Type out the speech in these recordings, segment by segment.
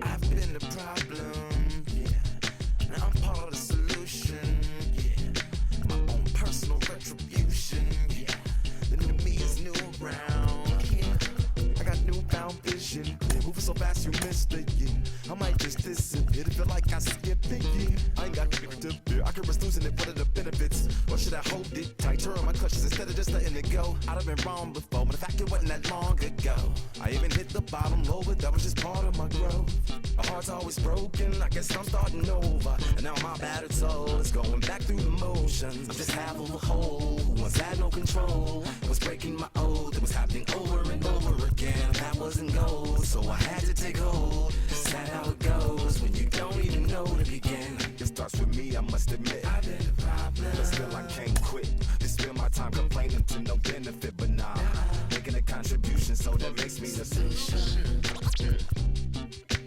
I've been the problem, yeah. Now I'm part of the solution, yeah. My own personal retribution, yeah. The new me is new around, yeah. I got newfound vision, moving so fast you missed it, yeah. I might just disappear, feel like I skipped it, yeah. I ain't got to fear, I could risk losing it, what are the benefits? Or should I hold it tight, turn my clutches instead of just letting it go? I'd have been wrong before, but the fact it wasn't that long ago. I even hit the bottom low, but that was just part of my growth. My heart's always broken, I guess I'm starting over. And now my battered soul is going back through the motions. I'm just half of a whole who once had no control. Was breaking my oath, it was happening over and over again. That wasn't gold, so I had to take hold. That's how it goes when you don't even know to begin. It starts with me, I must admit. I've been a problem, but still I can't quit. Just spend my time complaining to no benefit, but nah, making a contribution, so that makes me the solution.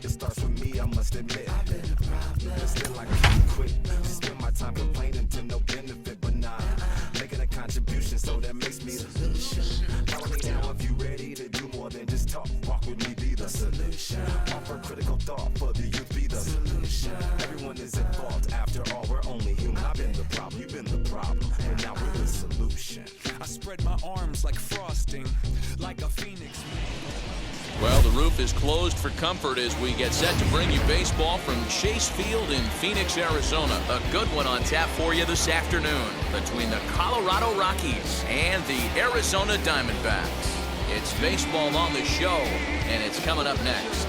It starts with me, I must admit. I've been a problem, but still I can't quit. Just spend my time complaining to no benefit, but nah, making a contribution, so that makes me the solution. Follow me now if you ready to do more than just talk. Walk with me, be the solution. Offer critical thought for the youth, be the solution. Everyone is at fault, after all, we're only human. I've been the problem, you've been the problem, and now we're the solution. I spread my arms like frosting, like a phoenix. Well, the roof is closed for comfort as we get set to bring you baseball from Chase Field in Phoenix, Arizona. A good one on tap for you this afternoon between the Colorado Rockies and the Arizona Diamondbacks. It's baseball on the show, and it's coming up next.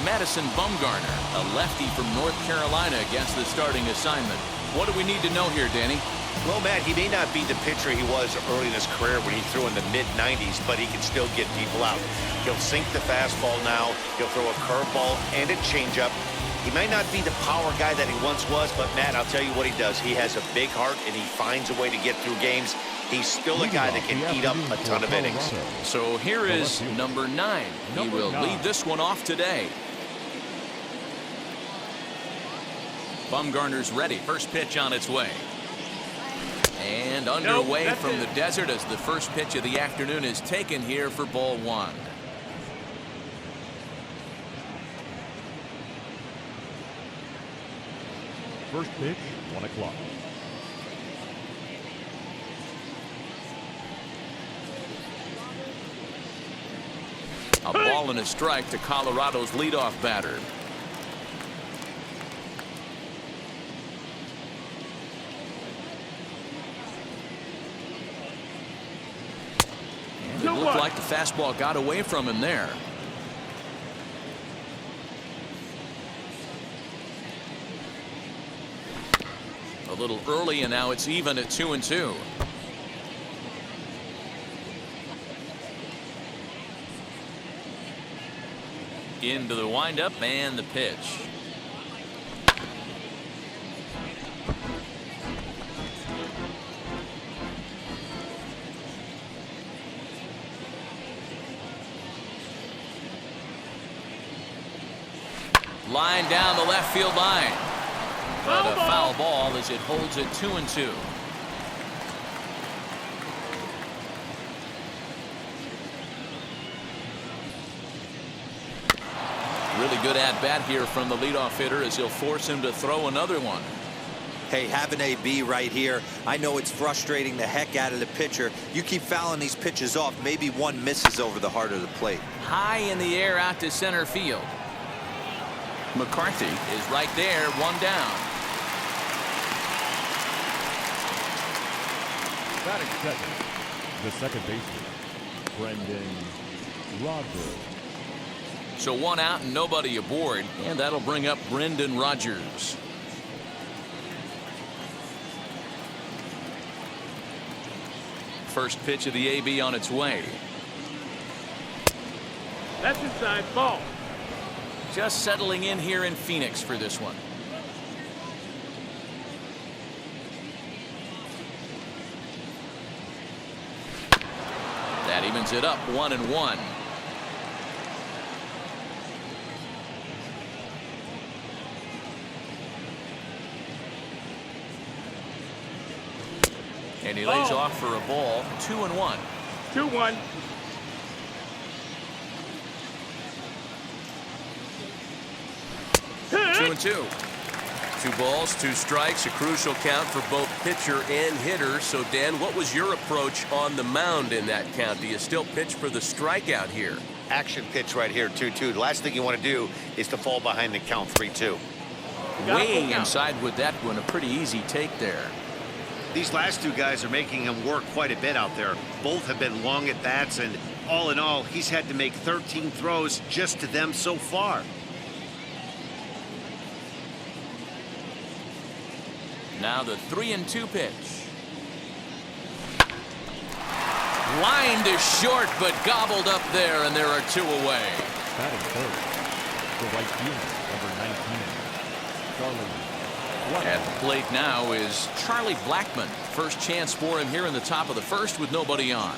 Madison Bumgarner, a lefty from North Carolina, against the starting assignment. What do we need to know here, Danny? Well, Matt, he may not be the pitcher he was early in his career when he threw in the mid-90s, but he can still get people out. He'll sink the fastball now. He'll throw a curveball and a changeup. He might not be the power guy that he once was, but, Matt, I'll tell you what he does. He has a big heart, and he finds a way to get through games. He's still a guy that can eat up a ton of innings. So here is number 9. He will lead this one off today. Bumgarner's ready. First pitch on its way. And underway from the desert as the first pitch of the afternoon is taken here for ball 1. First pitch, 1 o'clock. A ball and a strike to Colorado's leadoff batter. It looked like the fastball got away from him there. A little early, and now it's even at 2-2. Into the windup and the pitch. Line down the left field line. But a foul ball as it holds it 2-2. Really good at bat here from the leadoff hitter as he'll force him to throw another one. Hey, have an AB right here. I know it's frustrating the heck out of the pitcher. You keep fouling these pitches off, maybe one misses over the heart of the plate. High in the air out to center field. McCarthy is right there, one down. Batting second, the second baseman, Brendan Rodgers. So one out and nobody aboard, and that'll bring up Brendan Rodgers. First pitch of the AB on its way. That's inside, ball. Just settling in here in Phoenix for this one. That evens it up 1-1. And he lays Ball. off for a ball, 2-1. 2-1. Two and two. 2 balls, 2 strikes, a crucial count for both pitcher and hitter. So, Dan, what was your approach on the mound in that count? Do you still pitch for the strikeout here? Action pitch right here, 2-2. The last thing you want to do is to fall behind the count 3-2. Way inside with that one, a pretty easy take there. These last 2 guys are making him work quite a bit out there. Both have been long at bats, and all in all, he's had to make 13 throws just to them so far. Now the 3-2 pitch. Line to short, but gobbled up there, and there are 2 away. Batting third, the right fielder, number 19, Charlie. At the plate now is Charlie Blackmon. First chance for him here in the top of the first with nobody on.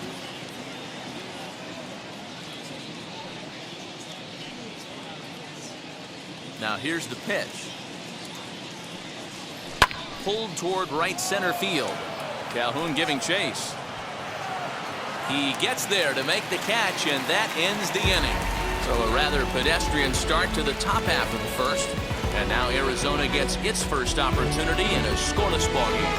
Now here's the pitch. Pulled toward right center field. Calhoun giving chase. He gets there to make the catch, and that ends the inning. So a rather pedestrian start to the top half of the first. And now Arizona gets its first opportunity in a scoreless ballgame.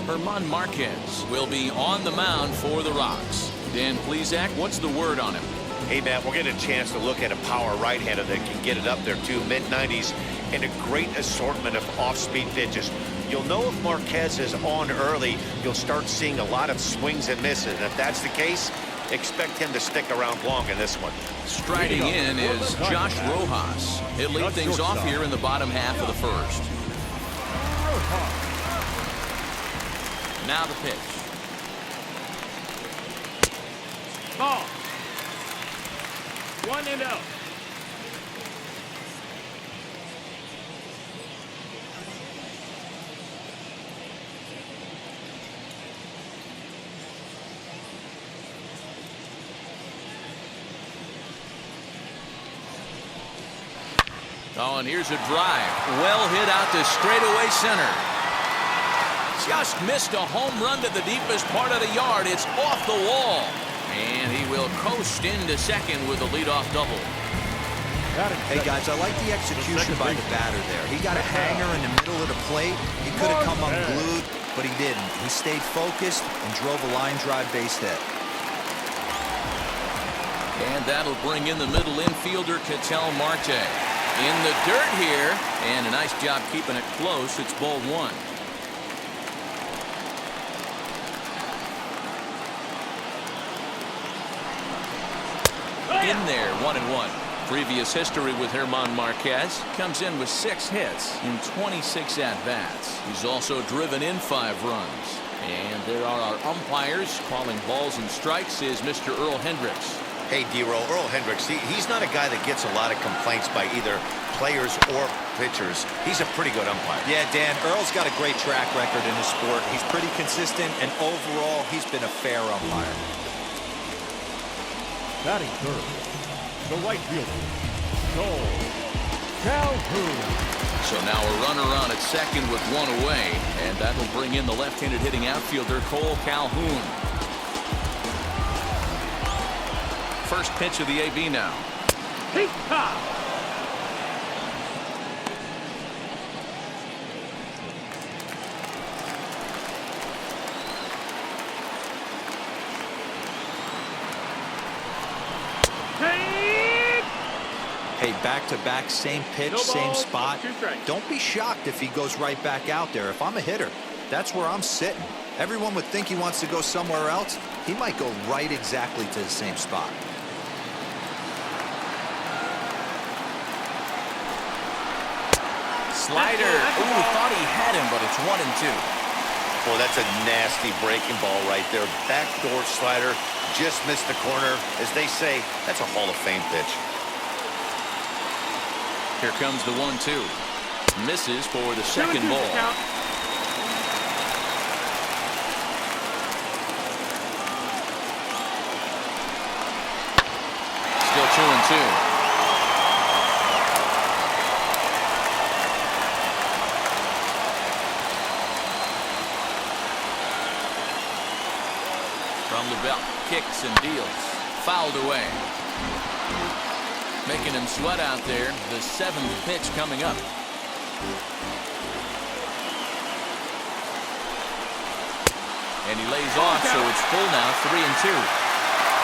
German Marquez will be on the mound for the Rocks. Dan Plesac, what's the word on him? Hey, Matt, we're getting a chance to look at a power right-hander that can get it up there too, mid-90s, and a great assortment of off-speed pitches. You'll know if Marquez is on early, you'll start seeing a lot of swings and misses. And if that's the case, expect him to stick around long in this one. Striding in is Josh Rojas. He'll lead things off here in the bottom half of the first. Now the pitch. Ball. 1-0. Oh, and here's a drive. Well hit out to straightaway center. Just missed a home run to the deepest part of the yard. It's off the wall. And he will coast into second with a leadoff double. Hey, guys, I like the execution by the batter there. He got a hanger in the middle of the plate. He could have come unglued, but he didn't. He stayed focused and drove a line drive base hit. And that'll bring in the middle infielder, Ketel Marte. In the dirt here, and a nice job keeping it close. It's ball 1. In there, 1-1. Previous history with German Marquez. Comes in with 6 hits in 26 at-bats. He's also driven in 5 runs. And there are our umpires calling balls and strikes is Mr. Earl Hendricks. Hey, D-Roll, Earl Hendricks, he's not a guy that gets a lot of complaints by either players or pitchers. He's a pretty good umpire. Yeah, Dan, Earl's got a great track record in the sport. He's pretty consistent, and overall, he's been a fair umpire. Batting third, the right fielder, COL. Calhoun. So now a runner on at second with 1 away, and that will bring in the left-handed hitting outfielder, COL Calhoun. First pitch of the AB now. Peak top. Hey, back-to-back, same pitch, No same balls, spot. 2 strikes. Don't be shocked if he goes right back out there. If I'm a hitter, that's where I'm sitting. Everyone would think he wants to go somewhere else. He might go right exactly to the same spot. Slider. Ooh, thought he had him, but it's 1-2. Boy, that's a nasty breaking ball right there. Backdoor slider, just missed the corner. As they say, that's a Hall of Fame pitch. Here comes the 1-2. Misses for the second 2-2 ball. count. Still 2-2. the belt. Kicks and deals. Fouled away. Making him sweat out there. The 7th pitch coming up. And he lays off, so it's full now, 3-2.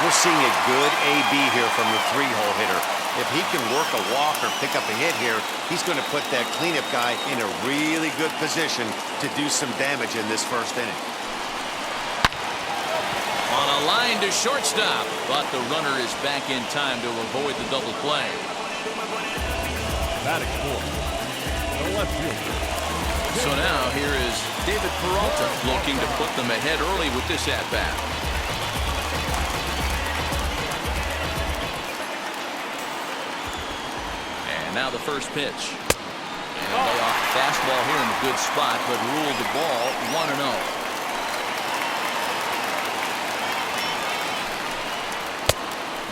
We're seeing a good AB here from the 3-hole hitter. If he can work a walk or pick up a hit here, he's going to put that cleanup guy in a really good position to do some damage in this first inning. On a line to shortstop, but the runner is back in time to avoid the double play. Batting fourth, the left fielder. So now here is David Peralta looking to put them ahead early with this at-bat. And now the first pitch. And lay off the fastball here in a good spot, but ruled the ball 1-0.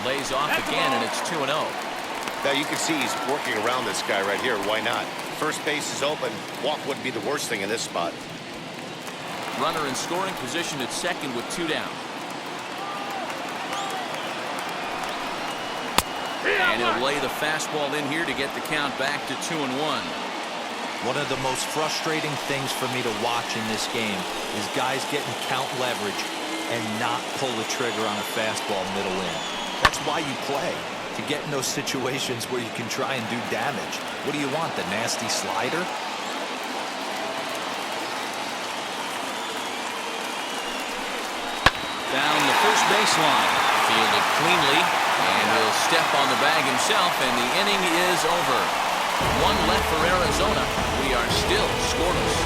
Lays off again, and it's 2-0. Now you can see he's working around this guy right here. Why not? First base is open. Walk wouldn't be the worst thing in this spot. Runner in scoring position at second with 2 down. And he'll lay the fastball in here to get the count back to 2-1. One of the most frustrating things for me to watch in this game is guys getting count leverage and not pull the trigger on a fastball middle in. That's why you play, to get in those situations where you can try and do damage. What do you want, the nasty slider? Down the first baseline. Fielded cleanly. And he'll step on the bag himself, and the inning is over. 1 left for Arizona. We are still scoreless.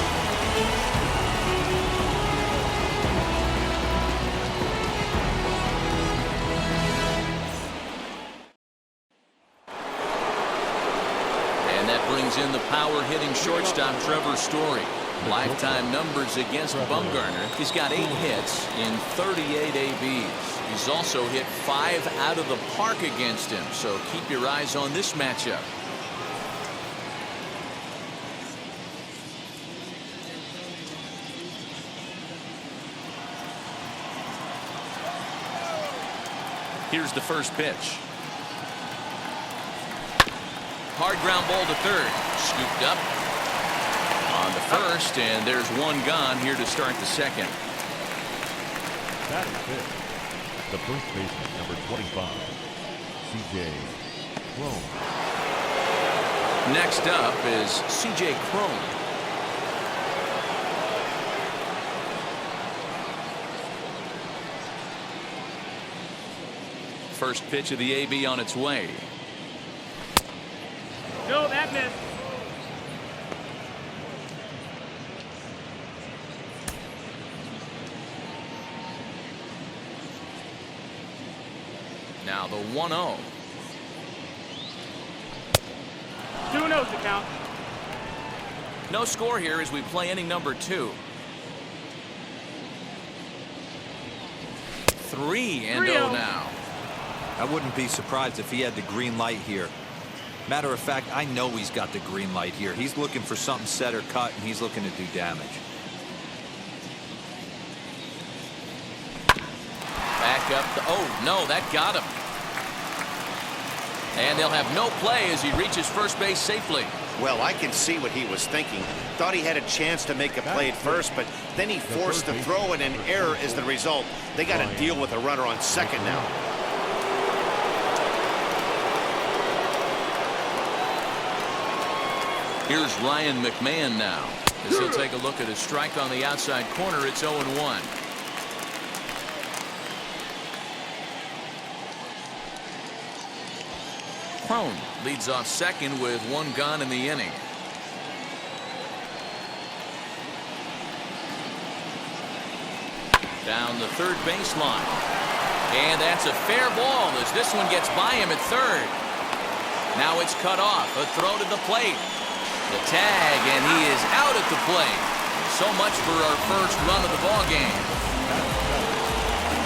And that brings in the power-hitting shortstop Trevor Story. Lifetime numbers against Bumgarner. He's got 8 hits in 38 ABs. He's also hit 5 out of the park against him, so keep your eyes on this matchup. Here's the first pitch. Hard ground ball to third. Scooped up on the first, and there's 1 gone here to start the second. Batting fifth, the first baseman, number 25, C.J. Cron. Next up is C.J. Cron. First pitch of the AB on its way. No, that missed. Now the 1-0. 2-0's the count. No score here as we play inning number 2. 3-0 now. I wouldn't be surprised if he had the green light here. Matter of fact, I know he's got the green light here. He's looking for something set or cut, and he's looking to do damage. Back up. Oh, no, that got him. And they'll have no play as he reaches first base safely. Well, I can see what he was thinking. Thought he had a chance to make a play at first, but then he forced the throw, and an error is the result. They got to deal with a runner on second now. Here's Ryan McMahon now, as he'll take a look at his strike on the outside corner. It's 0-1. Cron leads off second with 1 gone in the inning. Down the third baseline. And that's a fair ball as this one gets by him at third. Now it's cut off. A throw to the plate. The tag, and he is out at the plate. So much for our first run of the ball game.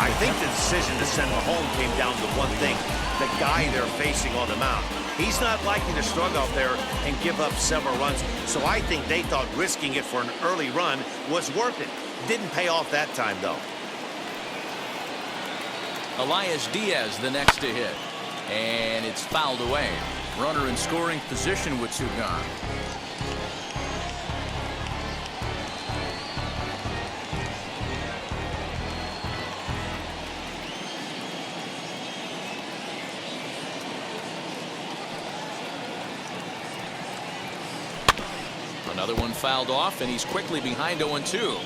I think the decision to send him home came down to one thing: the guy they're facing on the mound. He's not likely to struggle out there and give up several runs. So I think they thought risking it for an early run was worth it. Didn't pay off that time, though. Elias Diaz the next to hit. And it's fouled away. Runner in scoring position with 2 gone. Another one fouled off, and he's quickly behind 0-2.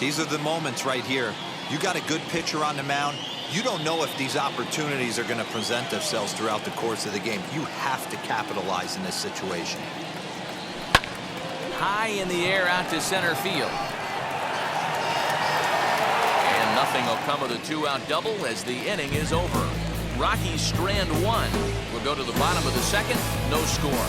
These are the moments right here. You got a good pitcher on the mound. You don't know if these opportunities are going to present themselves throughout the course of the game. You have to capitalize in this situation. High in the air out to center field. And nothing will come of the 2-out double as the inning is over. Rockies strand 1. We'll go to the bottom of the 2nd. No score.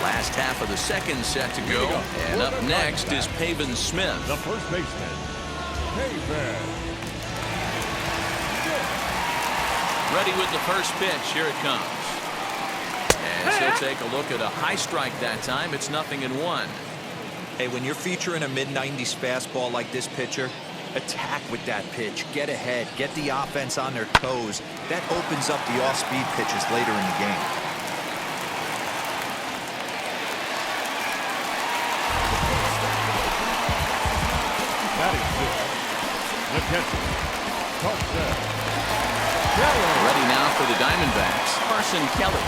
Last half of the 2nd set to go. And up next is Pavin Smith. The first baseman, Pavin. Ready with the first pitch. Here it comes. And he'll take a look at a high strike that time. It's 0-1. Hey, when you're featuring a mid-90s fastball like this pitcher, attack with that pitch. Get ahead. Get the offense on their toes. That opens up the off-speed pitches later in the game. The catcher, ready now for the Diamondbacks, Carson Kelly.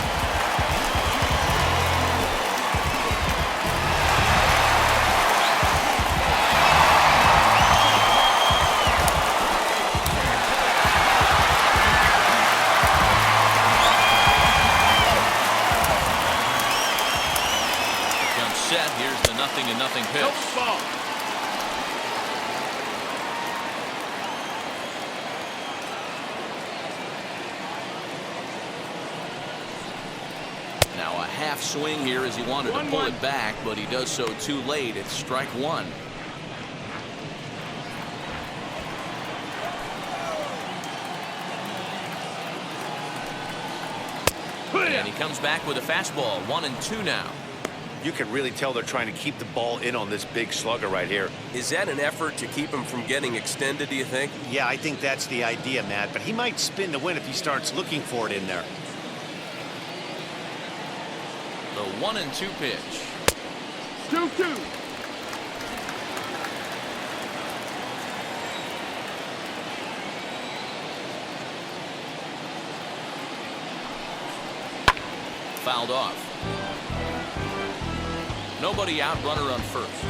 Comes set. Here's the 0-0 pitch. Ball. Now a half swing here as he wanted to pull it back, but he does so too late. It's strike 1. And he comes back with a fastball. 1-2 now. You can really tell they're trying to keep the ball in on this big slugger right here. Is that an effort to keep him from getting extended, do you think? Yeah, I think that's the idea, Matt, but he might spin to win if he starts looking for it in there. The 1-2 pitch. 2-2. Fouled off. Nobody out, runner on first.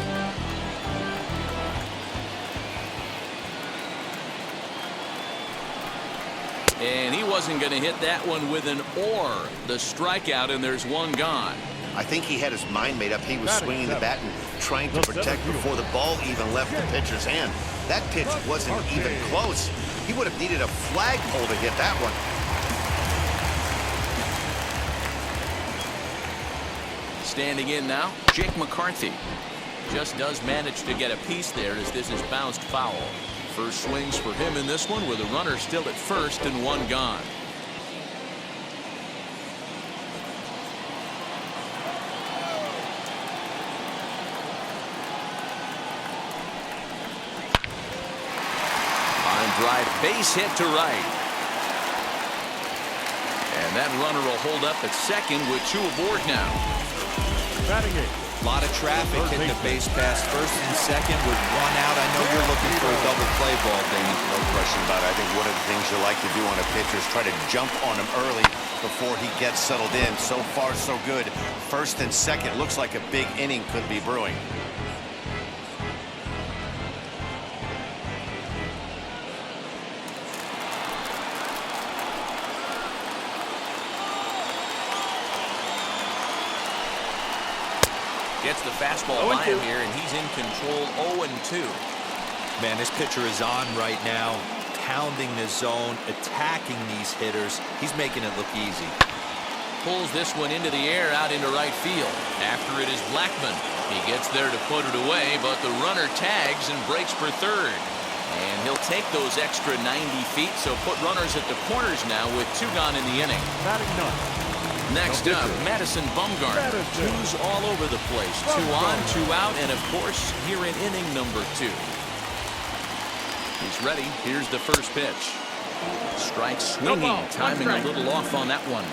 And he wasn't going to hit that one with an or. The strikeout, and there's 1 gone. I think he had his mind made up. He was swinging the bat and trying to protect before the ball even left the pitcher's hand. That pitch wasn't even close. He would have needed a flagpole to hit that one. Standing in now, Jake McCarthy. Just does manage to get a piece there as this is bounced foul. First swings for him in this one with a runner still at first and 1 gone. Line drive, base hit to right. And that runner will hold up at second with 2 aboard now. batting 8. A lot of traffic hitting the base pass first and second with 1 out. I know you're looking for a double play ball, Dane. No question about it. I think one of the things you like to do on a pitcher is try to jump on him early before he gets settled in. So far, so good. First and second. Looks like a big inning could be brewing. Gets the fastball by him here, and he's in control. 0-2. Man, this pitcher is on right now, pounding the zone, attacking these hitters. He's making it look easy. Pulls this one into the air out into right field. After it is Blackman. He gets there to put it away, but the runner tags and breaks for third. And he'll take those extra 90 feet, so put runners at the corners now with 2 gone in the inning. Batting 9. Next up, Madison Bumgarner. Twos all over the place. 2 on, 2 out, and of course, here in inning number 2. He's ready. Here's the first pitch. Strike swinging, timing a little off on that one.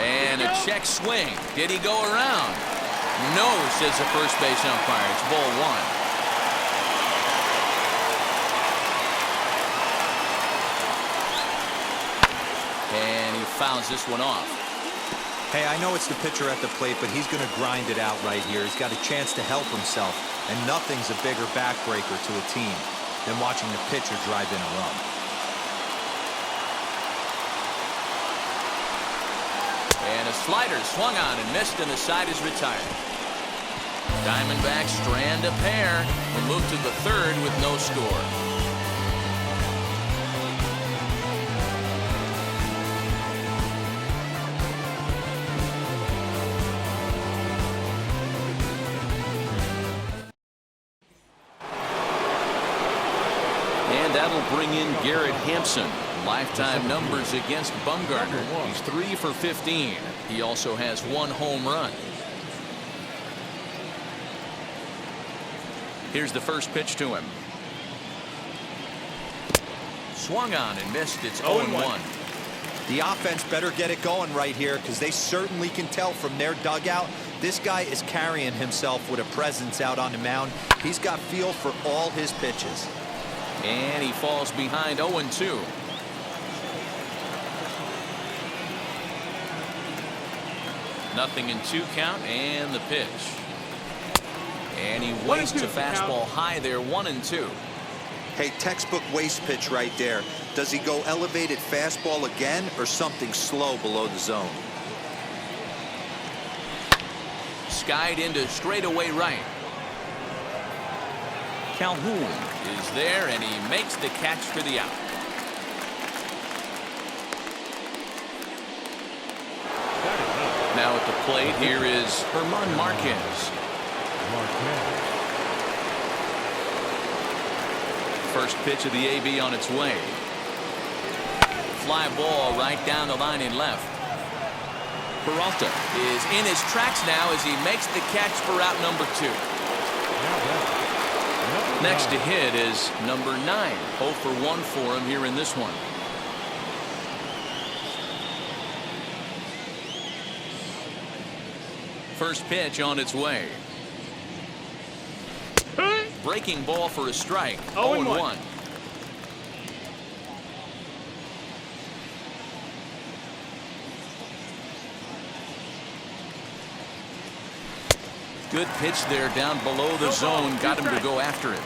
And a check swing. Did he go around? No, says the first base umpire. It's ball 1. And he fouls this one off. Hey, I know it's the pitcher at the plate, but he's going to grind it out right here. He's got a chance to help himself, and nothing's a bigger backbreaker to a team than watching the pitcher drive in a run. And a slider swung on and missed, and the side is retired. Diamondbacks strand a pair. Will move to the 3rd with no score. And that'll bring in Garrett Hampson. Lifetime numbers against Bumgarner. He's 3 for 15. He also has 1 home run. Here's the first pitch to him. Swung on and missed. It's 0-1. The offense better get it going right here, because they certainly can tell from their dugout this guy is carrying himself with a presence out on the mound. He's got feel for all his pitches. And he falls behind 0-2. Nothing in 2 count, and the pitch. And he wastes a fastball high there, 1-2. Hey, textbook waste pitch right there. Does he go elevated fastball again, or something slow below the zone? Skied into straightaway right. Calhoun is there, and he makes the catch for the out. Now at the plate, here is Herman Marquez. First pitch of the AB on its way. Fly ball right down the line in left. Peralta is in his tracks now as he makes the catch for out number 2. Next to hit is number 9. 0 for 1 for him here in this one. First pitch on its way. Breaking ball for a strike. 0-1. Good pitch there down below the zone. Got him to go after it.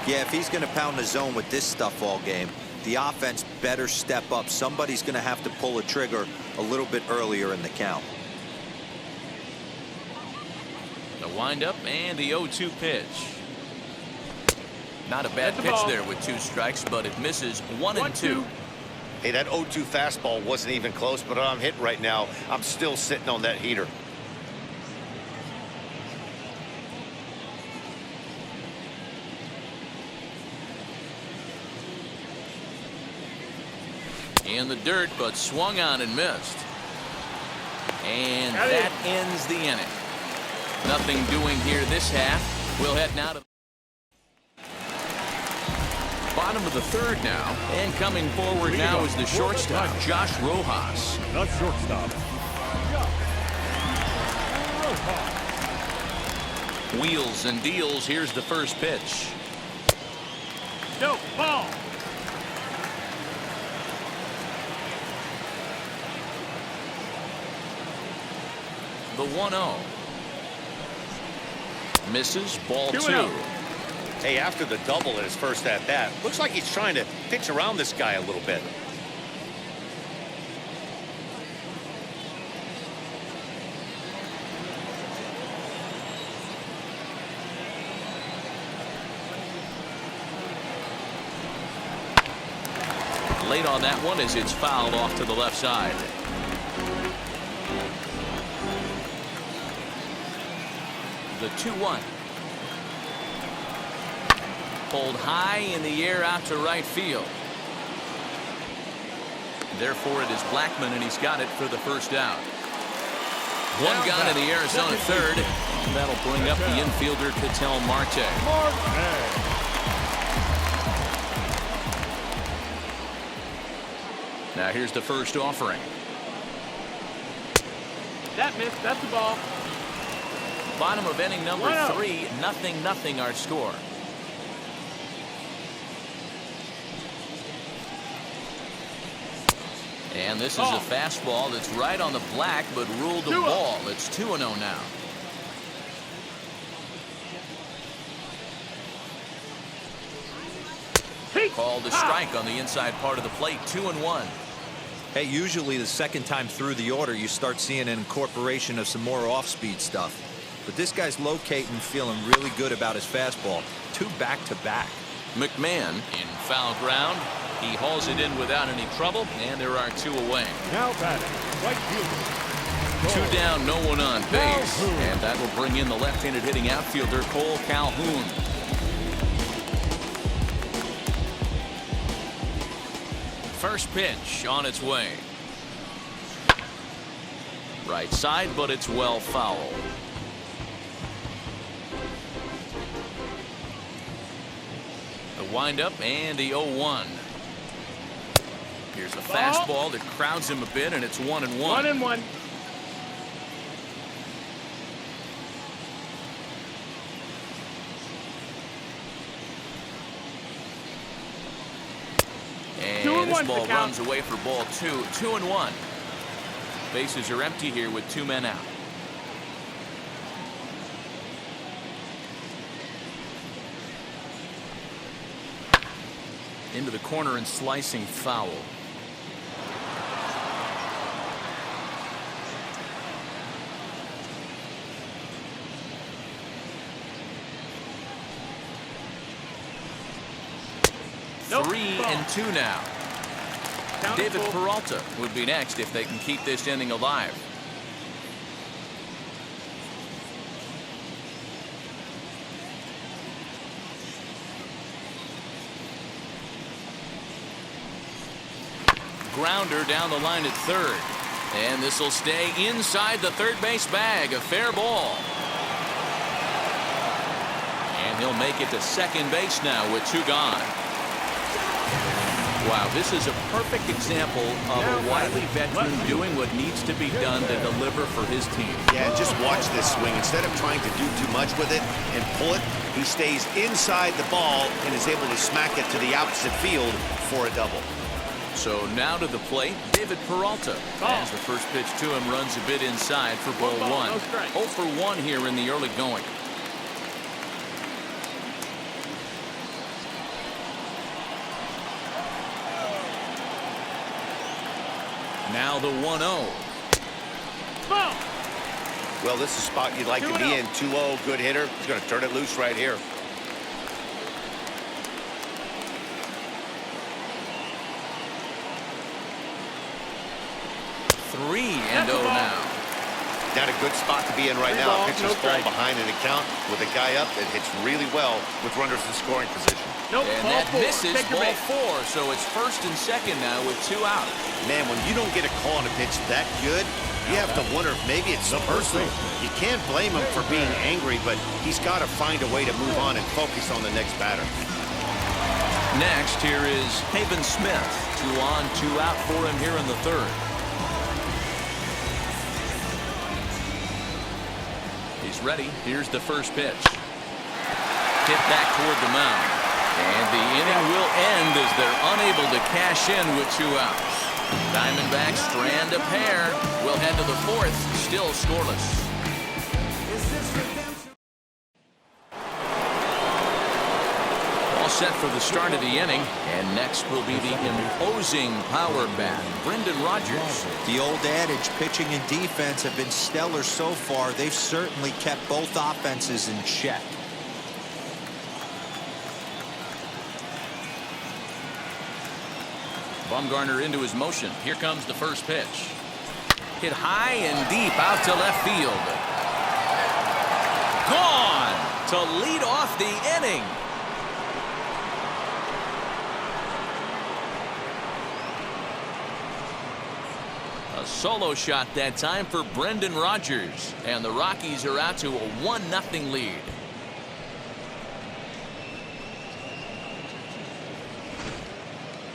Yeah, if he's going to pound the zone with this stuff all game, the offense better step up. Somebody's going to have to pull a trigger a little bit earlier in the count. The windup and the 0-2 pitch. Not a bad pitch there with 2 strikes, but it misses 1-2. Hey, that 0-2 fastball wasn't even close, but I'm hit right now. I'm still sitting on that heater. In the dirt, but swung on and missed. And that ends the inning. Nothing doing here this half. We'll head now to bottom of the 3rd now. And coming forward now is the shortstop, Josh Rojas. The shortstop. Wheels and deals. Here's the first pitch. No, ball. The 1-0. Misses, ball 2. Hey, after the double in his first at-bat, looks like he's trying to pitch around this guy a little bit. Late on that one as it's fouled off to the left side. The 2-1. pulled high in the air out to right field. Therefore, it is Blackmon, and he's got it for the first out. One gone in the Arizona third. And that'll bring up the infielder, Ketel Marte. Now here's the first offering. That missed. That's the ball. Bottom of inning number 3, 0-0 our score. And this is a fastball that's right on the black, but ruled a ball. It's 2-0 now. Called a strike on the inside part of the plate. 2-1. Hey, usually the second time through the order, you start seeing an incorporation of some more off-speed stuff. But this guy's locating, feeling really good about his fastball. 2 back-to-back. McMahon in foul ground. He hauls it in without any trouble, and there are 2 away. Now batting, right fielder. 2 down, no one on base. And that will bring in the left-handed hitting outfielder, Cole Calhoun. First pitch on its way. Right side, but it's well foul. The windup and the 0-1. Here's a fastball that crowds him a bit, and it's 1-1. 1-1. And this ball runs away for ball 2. 2-1. Bases are empty here with 2 men out. Into the corner and slicing foul. Nope. 3-2 now. David Peralta would be next if they can keep this inning alive. Grounder down the line at third. And this will stay inside the third base bag. A fair ball. And he'll make it to second base now with 2 gone. Wow, this is a perfect example of a wily veteran doing what needs to be done to deliver for his team. Yeah, and just watch this swing. Instead of trying to do too much with it and pull it, he stays inside the ball and is able to smack it to the opposite field for a double. So now to the plate, David Peralta. As the first pitch to him runs a bit inside for ball 1. 0 for 1 here in the early going. Now the 1-0. Well, this is a spot you'd like to be in. 2-0, good hitter. He's going to turn it loose right here. And 3-0 now. Not a good spot to be in right now. Pitcher's falling behind in the count with a guy up that hits really well with runners in scoring position. And that misses ball 4, so it's first and second now with 2 out. Man, when you don't get a call on a pitch that good, you have to wonder if maybe it's personal. You can't blame him for being angry, but he's got to find a way to move on and focus on the next batter. Next, here is Haven Smith. 2 on, 2 out for him here in the third. He's ready. Here's the first pitch. Hit back toward the mound. And the inning will end as they're unable to cash in with 2 outs. Diamondbacks strand a pair. We'll head to the 4th, still scoreless. All set for the start of the inning. And next will be the imposing power bat, Brendan Rodgers. The old adage, pitching and defense have been stellar so far. They've certainly kept both offenses in check. Bumgarner into his motion. Here comes the first pitch. Hit high and deep out to left field. Gone to lead off the inning. A solo shot that time for Brendan Rodgers, and the Rockies are out to a 1-0 lead.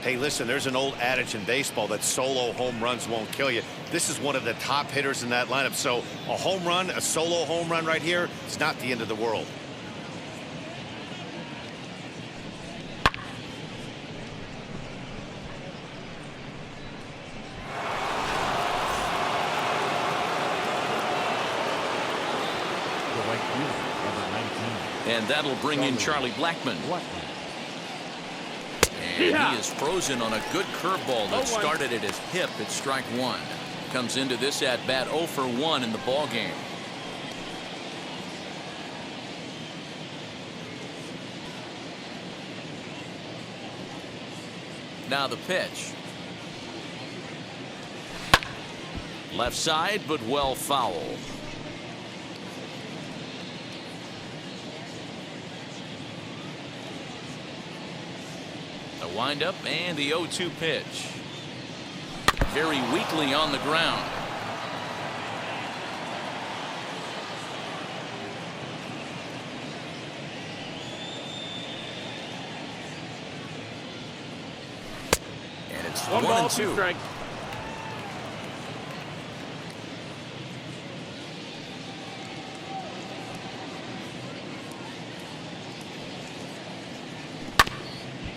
Hey, listen, there's an old adage in baseball that solo home runs won't kill you. This is one of the top hitters in that lineup. So a home run, a solo home run right here, it's not the end of the world. The right fielder, number 19. And that'll bring in Charlie Blackmon. And he is frozen on a good curveball that started at his hip at strike one. Comes into this at bat 0 for 1 in the ball game. Now the pitch. Left side, but well fouled. The windup and the 0-2 pitch. Very weakly on the ground. And it's 1-2. Strike.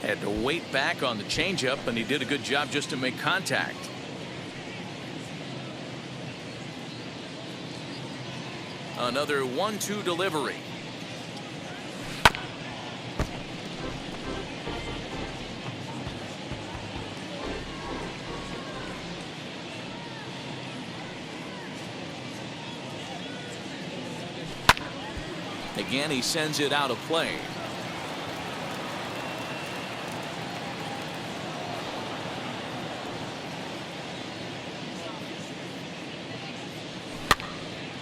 Had to wait back on the changeup, and he did a good job just to make contact. Another 1-2 delivery. Again, he sends it out of play.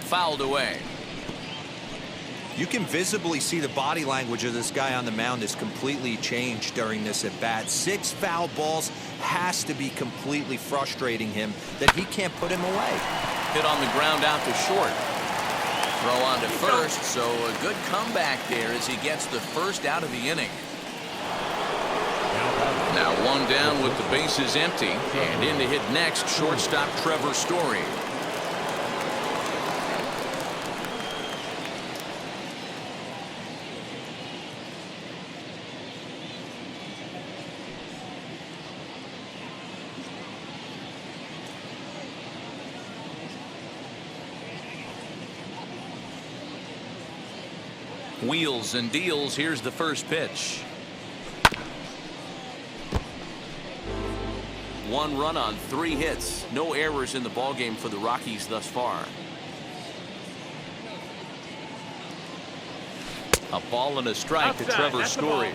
Fouled away. You can visibly see the body language of this guy on the mound is completely changed during this at bat. 6 foul balls has to be completely frustrating him that he can't put him away. Hit on the ground out to short. Throw on to first, so a good comeback there as he gets the first out of the inning. Now one down with the bases empty, and in to hit next, shortstop Trevor Story. Wheels and deals. Here's the first pitch. 1 run on 3 hits. No errors in the ballgame for the Rockies thus far. A ball and a strike to Trevor Story.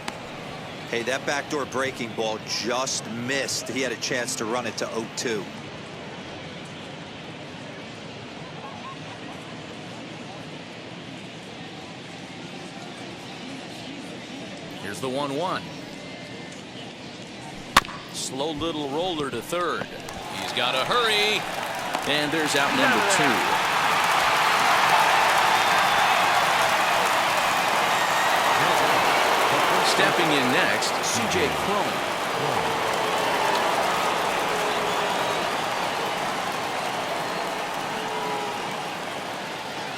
Hey, that backdoor breaking ball just missed. He had a chance to run it to 0-2. Here's the 1-1. Slow little roller to third. He's got to hurry. And there's out number 2. Stepping in next, C.J. Cron.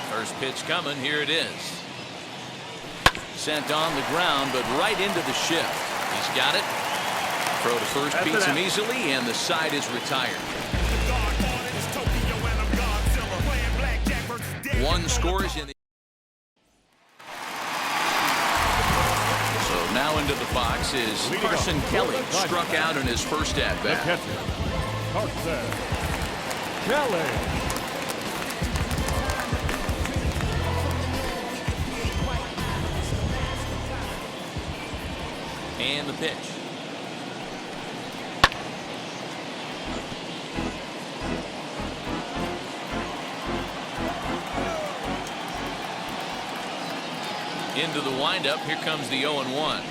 First pitch coming. Here it is. Sent on the ground, but right into the shift. He's got it. Throw to first beats him easily, and the side is retired. 1 scores in the. So now into the box is Carson Kelly, struck out in his first at bat. Carson Kelly. And the pitch. Into the windup. Here comes the 0-1.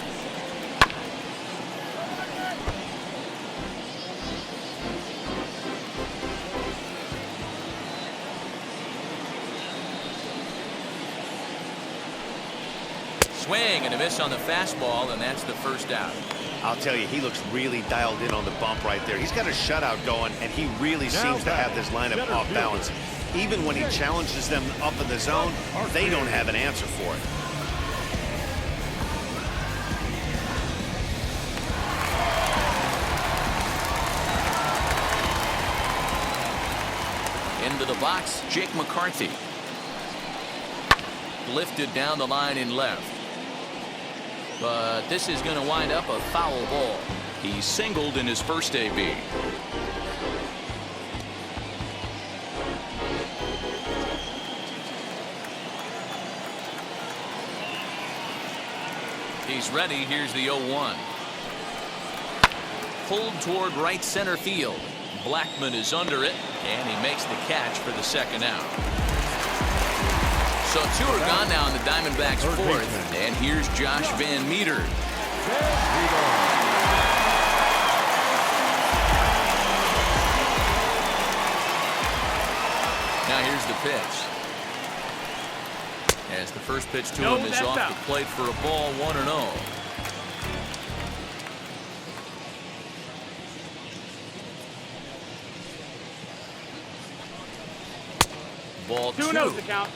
swing and a miss on the fastball, and that's the first out. I'll tell you, he looks really dialed in on the bump right there. He's got a shutout going, and he really seems to have this lineup off balance. Even when he challenges them up in the zone, they don't have an answer for it. Into the box, Jake McCarthy. Lifted down the line in left. But this is going to wind up a foul ball. He singled in his first AB. He's ready. Here's the 0-1. Pulled toward right center field. Blackman is under it, and he makes the catch for the second out. So 2 are gone now in the Diamondbacks' fourth, and here's Josh Van Meter. Now here's the pitch. As the first pitch to him is off the plate for a ball, 1-0. Ball 2. 2-0 to count.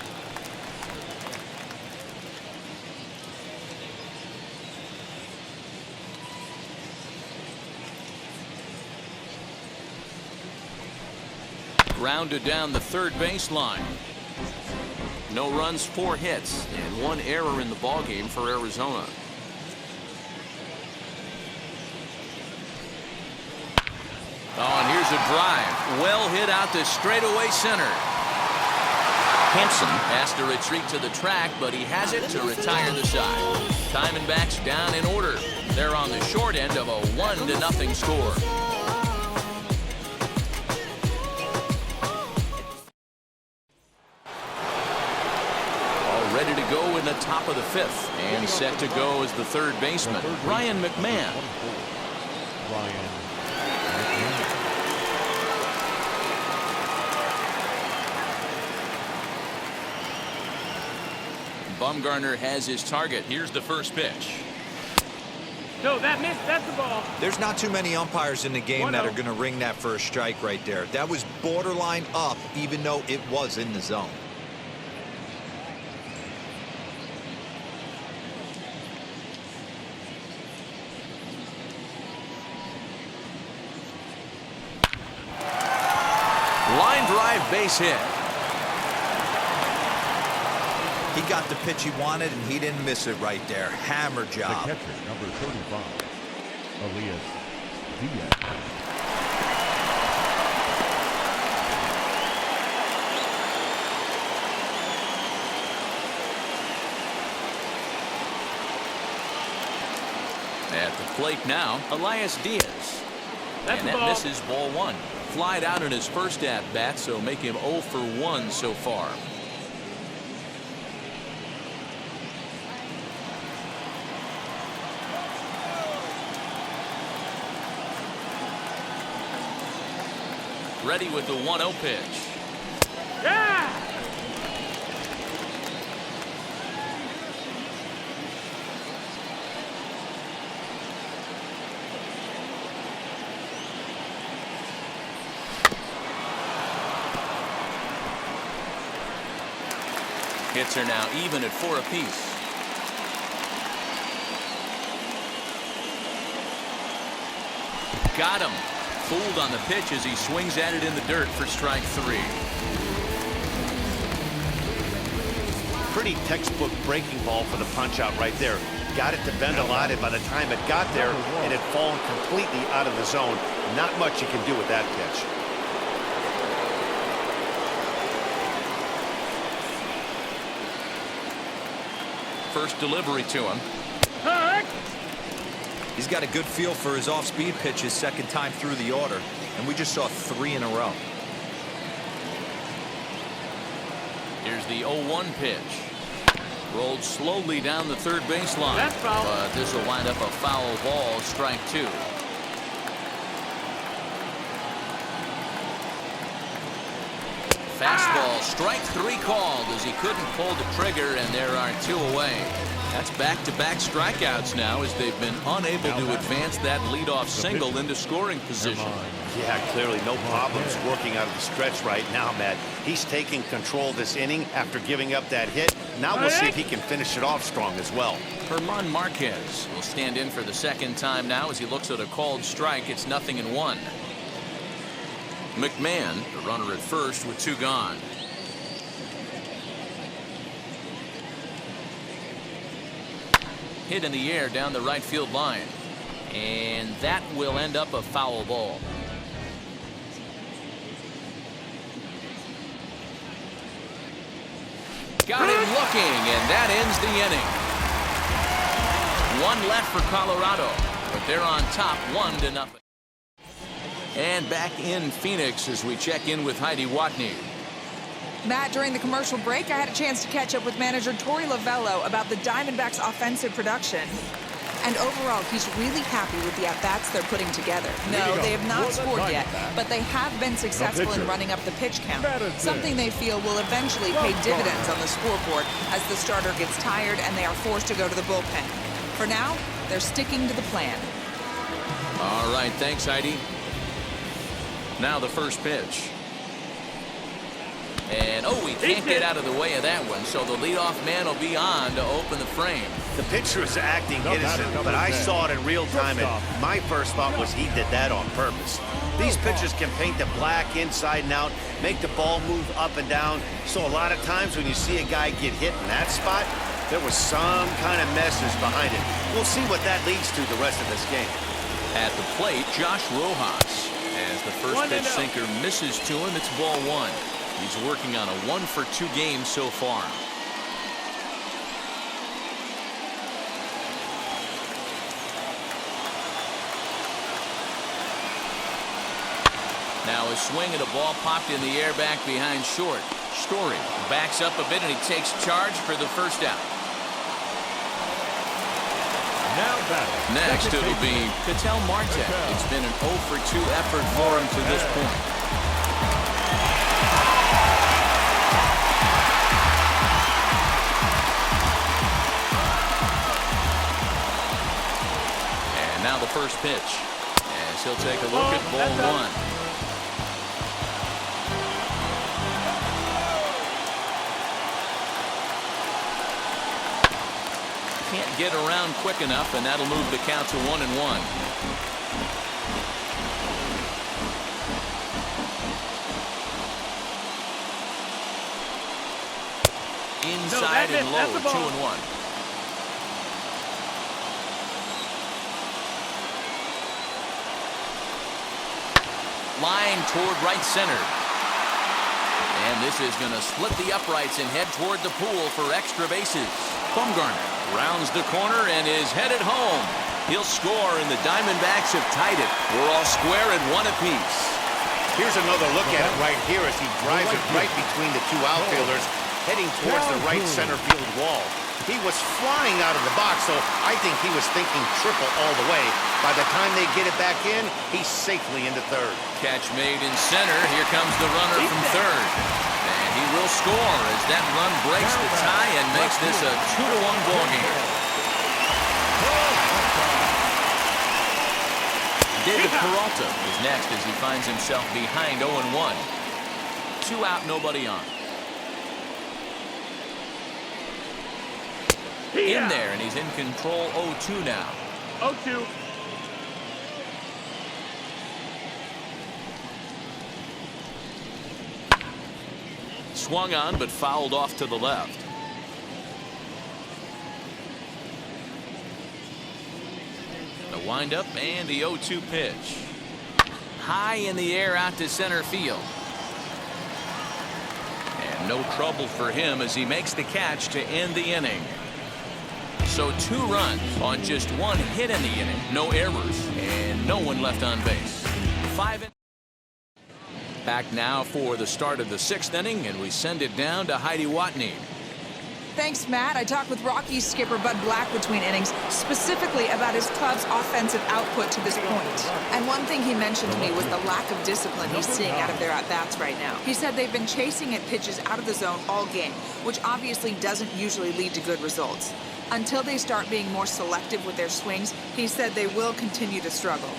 Grounded down the third baseline. No runs, 4 hits, and 1 error in the ballgame for Arizona. Oh, and here's a drive. Well hit out to straightaway center. Hanson has to retreat to the track, but he has it to retire the side. Diamondbacks down in order. They're on the short end of a 1-0 score. Ready to go in the top of the 5th, and set to go as the third baseman, Ryan McMahon. Bumgarner has his target. Here's the first pitch. No, that missed. That's the ball. There's not too many umpires in the game that are going to ring that for a strike right there. That was borderline up, even though it was in the zone. Line drive, base hit. He got the pitch he wanted, and he didn't miss it right there. Hammer job. The catcher, number 35, Elias Diaz. At the plate now, Elias Diaz. That's and the that ball. misses ball 1. Flied out in his first at-bat, so make him 0 for 1 so far. Ready with the 1-0 pitch. Yeah! Hits are now even at 4 apiece. Got him. Fooled on the pitch as he swings at it in the dirt for strike 3. Pretty textbook breaking ball for the punch out right there. Got it to bend a lot, and by the time it got there, it had fallen completely out of the zone. Not much you can do with that pitch. First delivery to him. Hurt! He's got a good feel for his off-speed pitches second time through the order, and we just saw 3 in a row. Here's the 0-1 pitch. Rolled slowly down the third baseline. That's foul. But this will wind up a foul ball, strike 2. Fastball, strike 3 called as he couldn't pull the trigger, and there are 2 away. That's back-to-back strikeouts now as they've been unable to advance that leadoff single into scoring position. Yeah, clearly no problems working out of the stretch right now, Matt. He's taking control this inning after giving up that hit. Now we'll see if he can finish it off strong as well. Herman Marquez will stand in for the second time now as he looks at a called strike. It's 0-1. McMahon, the runner at first with 2 gone. Hit in the air down the right field line. And that will end up a foul ball. Got him looking, and that ends the inning. 1 left for Colorado, but they're on top 1-0. And back in Phoenix as we check in with Heidi Watney. Matt, during the commercial break, I had a chance to catch up with manager Torey Lovello about the Diamondbacks' offensive production. And overall, he's really happy with the at-bats they're putting together. No, they have not scored yet, but they have been successful in running up the pitch count, something they feel will eventually pay dividends on the scoreboard as the starter gets tired and they are forced to go to the bullpen. For now, they're sticking to the plan. All right, thanks, Heidi. Now the first pitch. And, oh, he can't get out of the way of that one, so the leadoff man will be on to open the frame. The pitcher is acting innocent, but I saw it in real time, and my first thought was he did that on purpose. These pitchers can paint the black inside and out, make the ball move up and down, so a lot of times when you see a guy get hit in that spot, there was some kind of message behind it. We'll see what that leads to the rest of this game. At the plate, Josh Rojas. As the first pitch sinker misses to him, it's ball 1. He's working on a 1-for-2 game so far. Now a swing and a ball popped in the air back behind short. Story backs up a bit and he takes charge for the first out. Next it'll be Ketel Marte. It's been an 0-for-2 effort for him to this point. Now the first pitch as he'll take a look at ball 1. Can't get around quick enough, and that'll move the count to 1-1. Inside and low, 2-1. Line toward right center. And this is going to split the uprights and head toward the pool for extra bases. Bumgarner rounds the corner and is headed home. He'll score, and the Diamondbacks have tied it. We're all square at 1 apiece. Here's another look at it right here as he drives it right between the 2 outfielders, heading towards the right center field wall. He was flying out of the box, so I think he was thinking triple all the way. By the time they get it back in, he's safely into third. Catch made in center. Here comes the runner from third. And he will score as that run breaks the tie and makes this a 2-1 ball game. David Peralta is next as he finds himself behind 0-1. 2 out, nobody on. In there, and he's in control 0-2 now. 0-2. Swung on, but fouled off to the left. The windup and the 0-2 pitch. High in the air out to center field. And no trouble for him as he makes the catch to end the inning. So 2 runs on just 1 hit in the inning, no errors, and no one left on base. 5 in. Back now for the start of the 6th inning, and we send it down to Heidi Watney. Thanks, Matt. I talked with Rockies skipper Bud Black between innings, specifically about his club's offensive output to this point. And one thing he mentioned to me was the lack of discipline he's seeing out of their at-bats right now. He said they've been chasing at pitches out of the zone all game, which obviously doesn't usually lead to good results. Until they start being more selective with their swings, he said they will continue to struggle.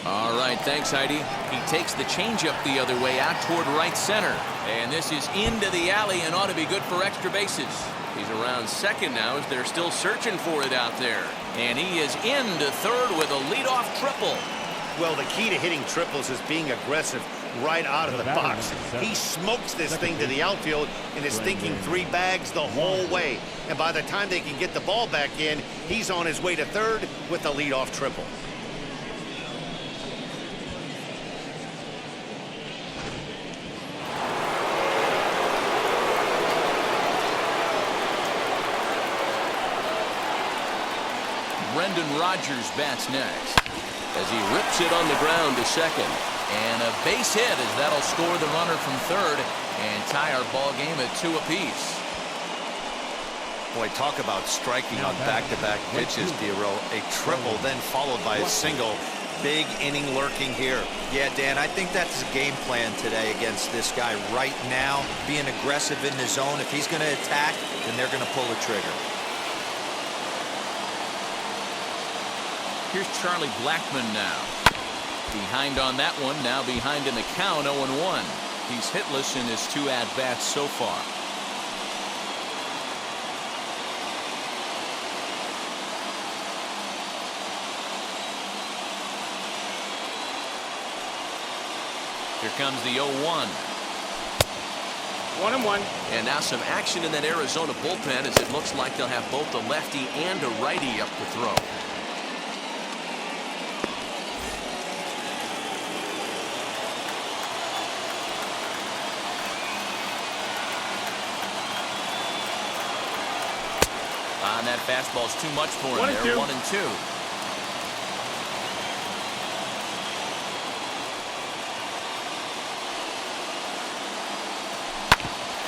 All right, thanks, Heidi. He takes the changeup the other way out toward right center. And this is into the alley and ought to be good for extra bases. He's around second now as they're still searching for it out there. And he is into third with a leadoff triple. Well, the key to hitting triples is being aggressive right out of the box. He smokes this thing to the outfield and is thinking 3 bags the whole way. And by the time they can get the ball back in, he's on his way to third with the leadoff triple. Brendan Rodgers bats next as he rips it on the ground to second. And a base hit as that'll score the runner from third and tie our ball game at 2 apiece. Boy, talk about striking on back-to-back pitches, Dero. A triple then followed by a single. Big inning lurking here. Yeah, Dan, I think that's the game plan today against this guy right now. Being aggressive in the zone. If he's going to attack, then they're going to pull the trigger. Here's Charlie Blackmon now. Behind on that one, now behind in the count, 0-1. He's hitless in his 2 at-bats so far. Here comes the 0-1. 1-1. And now some action in that Arizona bullpen as it looks like they'll have both a lefty and a righty up to throw. And that fastball's too much for him there. 1-2.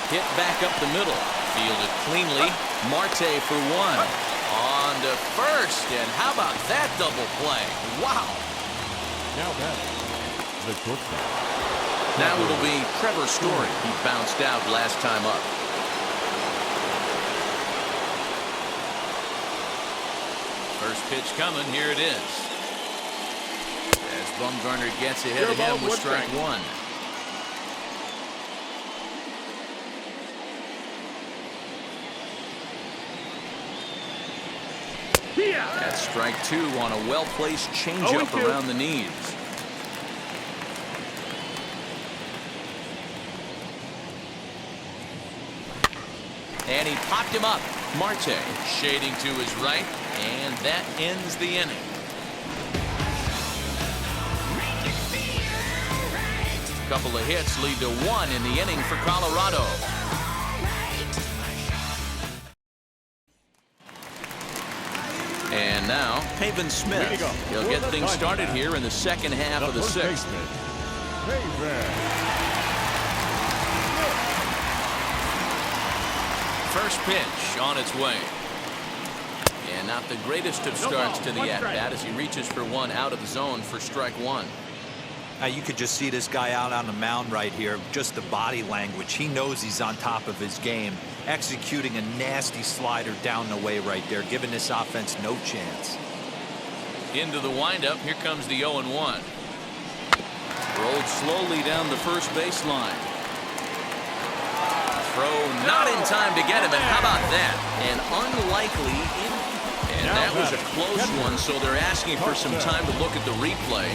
Hit back up the middle. Fielded cleanly. Marte for 1. On to first. And how about that double play? Wow. Now back. The shortstop. Now it'll be Trevor Story. He bounced out last time up. First pitch coming. Here it is. As Bumgarner gets ahead of him with strike 1. That's strike 2 on a well-placed changeup around the knees. And he popped him up. Marte shading to his right, and that ends the inning. A couple of hits lead to 1 in the inning for Colorado. And now, Pavin Smith. He'll get things started here in the second half of the 6th. First pitch on its way. And not the greatest of starts to the at-bat as he reaches for 1 out of the zone for strike 1. You could just see this guy out on the mound right here. Just the body language. He knows he's on top of his game. Executing a nasty slider down the way right there, giving this offense no chance. Into the windup. Here comes the 0-1. Rolled slowly down the first baseline. Throw not in time to get him, and how about that? An unlikely and that was a close one, so they're asking for some time to look at the replay.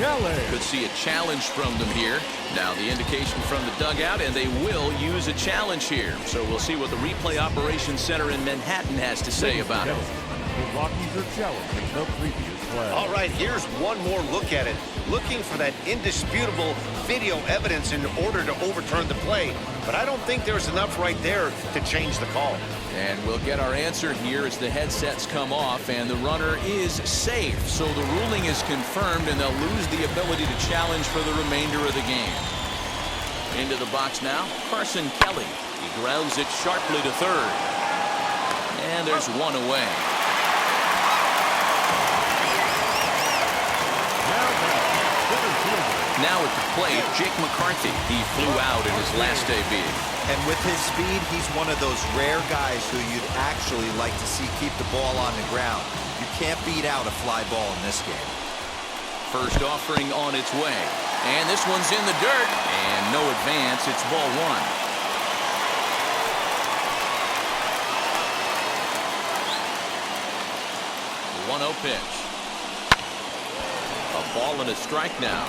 Could see a challenge from them here. Now the indication from the dugout, and they will use a challenge here. So we'll see what the replay operations center in Manhattan has to say about it. The Rockies are challenging the previous play. All right, here's one more look at it. Looking for that indisputable video evidence in order to overturn the play. But I don't think there's enough right there to change the call. And we'll get our answer here as the headsets come off, and the runner is safe. So the ruling is confirmed, and they'll lose the ability to challenge for the remainder of the game. Into the box now, Carson Kelly. He grounds it sharply to third. And there's one away. Now at the plate, Jake McCarthy. He flew out in his last AB. And with his speed, he's one of those rare guys who you'd actually like to see keep the ball on the ground. You can't beat out a fly ball in this game. First offering on its way. And this one's in the dirt. And no advance. It's ball one. 1-0 pitch. A ball and a strike now.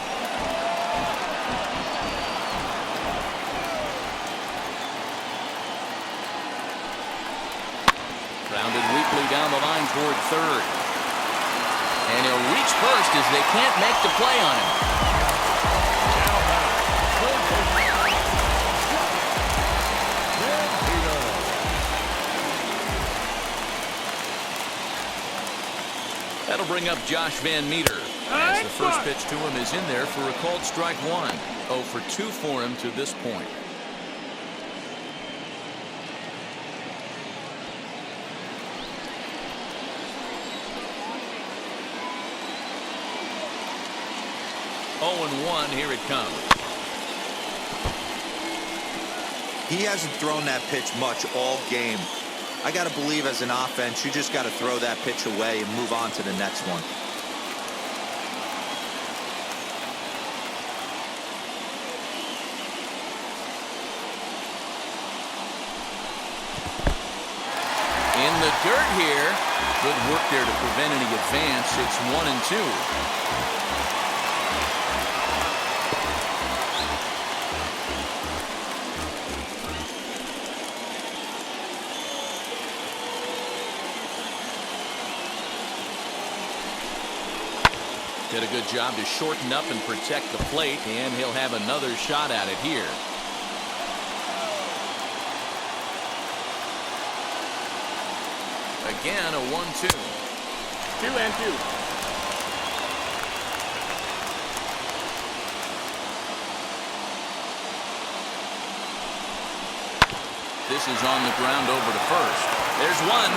Grounded weakly down the line toward third. And he'll reach first as they can't make the play on him. That'll bring up Josh Van Meter. As the first pitch to him is in there for a called strike one. 0 for 2 for him to this point. Oh, 1, here it comes. He hasn't thrown that pitch much all game. I got to believe as an offense, you just got to throw that pitch away and move on to the next one. In the dirt here. Good work there to prevent any advance. It's 1-2. Did a good job to shorten up and protect the plate, and he'll have another shot at it here. Again, a 1-2. 2-2. This is on the ground over to first. There's one.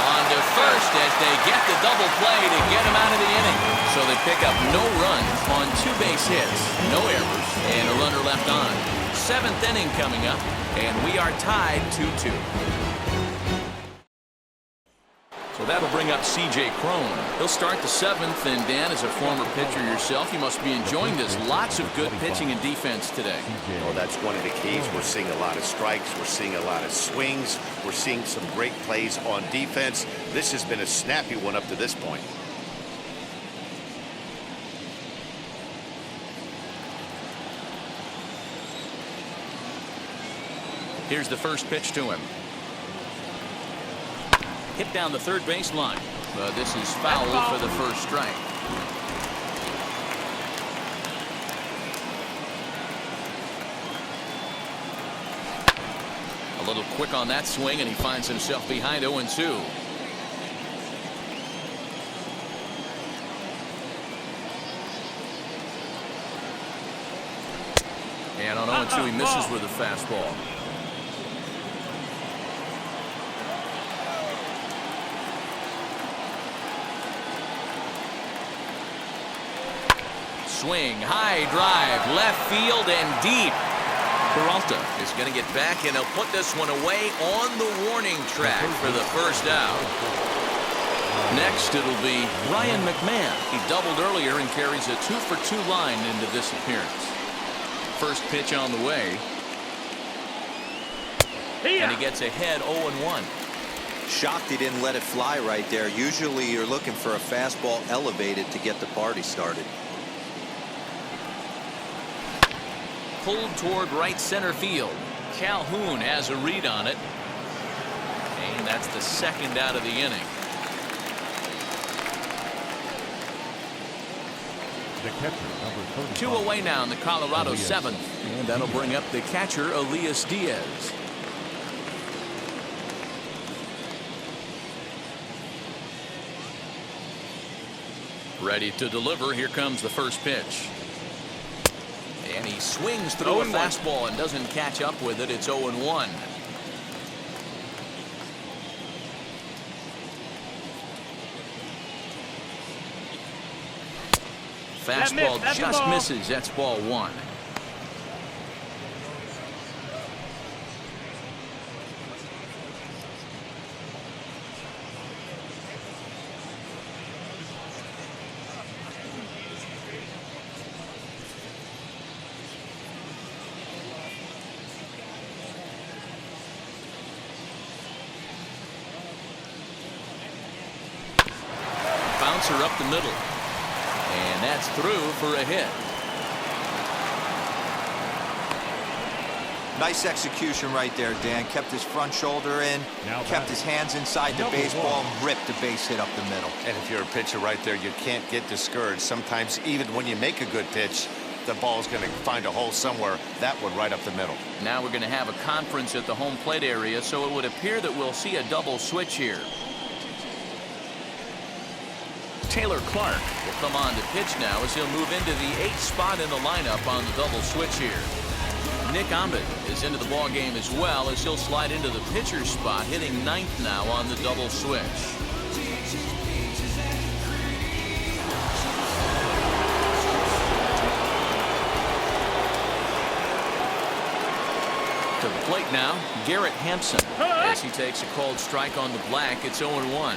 On to first as they get the double play to get him out of the inning. So they pick up no runs on 2 base hits, no errors, and a runner left on. 7th inning coming up, and we are tied 2-2. So that'll bring up C.J. Cron. He'll start the 7th, and Dan, as a former pitcher yourself, you must be enjoying this. Lots of good pitching and defense today. Oh, that's one of the keys. We're seeing a lot of strikes. We're seeing a lot of swings. We're seeing some great plays on defense. This has been a snappy one up to this point. Here's the first pitch to him. Hit down the third baseline. But this is foul for the first strike. A little quick on that swing, and he finds himself behind 0-2. And on 0-2, he misses with a fastball. Swing, high drive, left field and deep. Peralta is going to get back, and he'll put this one away on the warning track for the first out. Next, it'll be Ryan McMahon. He doubled earlier and carries a 2-for-2 line into this appearance. First pitch on the way. And he gets ahead 0-1. Shocked he didn't let it fly right there. Usually you're looking for a fastball elevated to get the party started. Pulled toward right center field. Calhoun has a read on it. And that's the second out of the inning. The catcher, number 35. 2 away now in the Colorado 7th. And that'll bring up the catcher, Elias Diaz. Ready to deliver. Here comes the first pitch. And he swings through a fastball and doesn't catch up with it. It's 0-1. Fastball just misses. That's ball one. Bouncer up the middle. And that's through for a hit. Nice execution right there, Dan. Kept his front shoulder in, kept his hands inside the baseball, and ripped the base hit up the middle. And if you're a pitcher right there, you can't get discouraged. Sometimes even when you make a good pitch, the ball's going to find a hole somewhere. That one right up the middle. Now we're going to have a conference at the home plate area, so it would appear that we'll see a double switch here. Taylor Clark will come on to pitch now as he'll move into the 8th spot in the lineup on the double switch here. Nick Ahmed is into the ball game as well as he'll slide into the pitcher's spot, hitting 9th now on the double switch. To the plate now, Garrett Hampson. As he takes a called strike on the black, it's 0-1.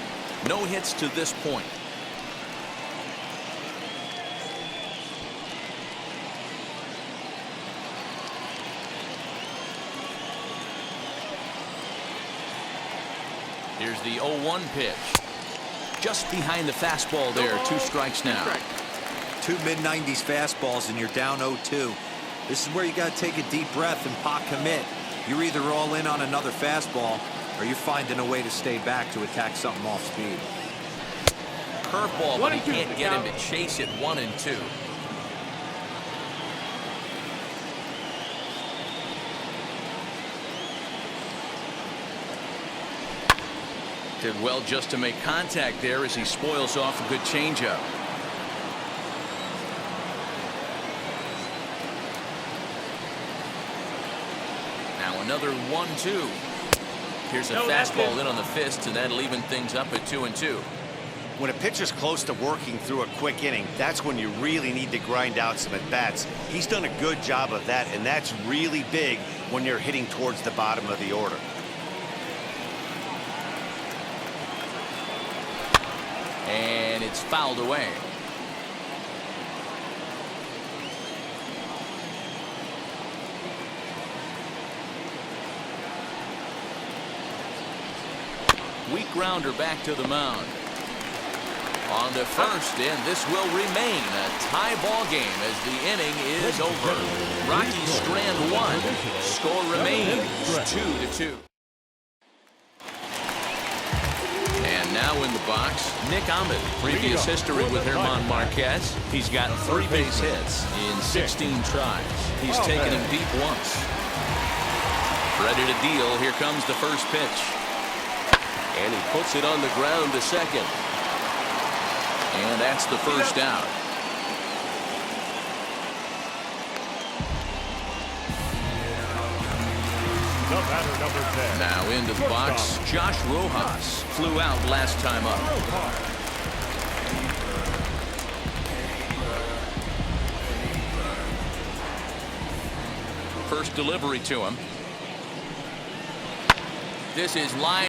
No hits to this point. Here's the 0-1 pitch. Just behind the fastball there. 2 strikes now. 2 mid-90s fastballs and you're down 0-2. This is where you got to take a deep breath and pot commit. You're either all in on another fastball or you're finding a way to stay back to attack something off speed. Curveball, but he can't get him to chase it. 1-2. Did well just to make contact there as he spoils off a good changeup. Now another 1-2. Here's a fastball in on the fist, and that'll even things up at 2-2. When a pitcher's close to working through a quick inning, that's when you really need to grind out some at-bats. He's done a good job of that, and that's really big when you're hitting towards the bottom of the order. And it's fouled away. Weak grounder back to the mound. On to first, and this will remain a tie ball game as the inning is over. Rockies strand 1. Score remains 2-2. And now in the box, Nick Ahmed. Previous history with German Marquez. He's got 3 base hits in 16 tries. He's taken him deep once. Ready to deal. Here comes the first pitch. And he puts it on the ground to second. And that's the first out. The batter, number 10. Now into the box, Josh Rojas. Flew out last time up. First delivery to him. This is line.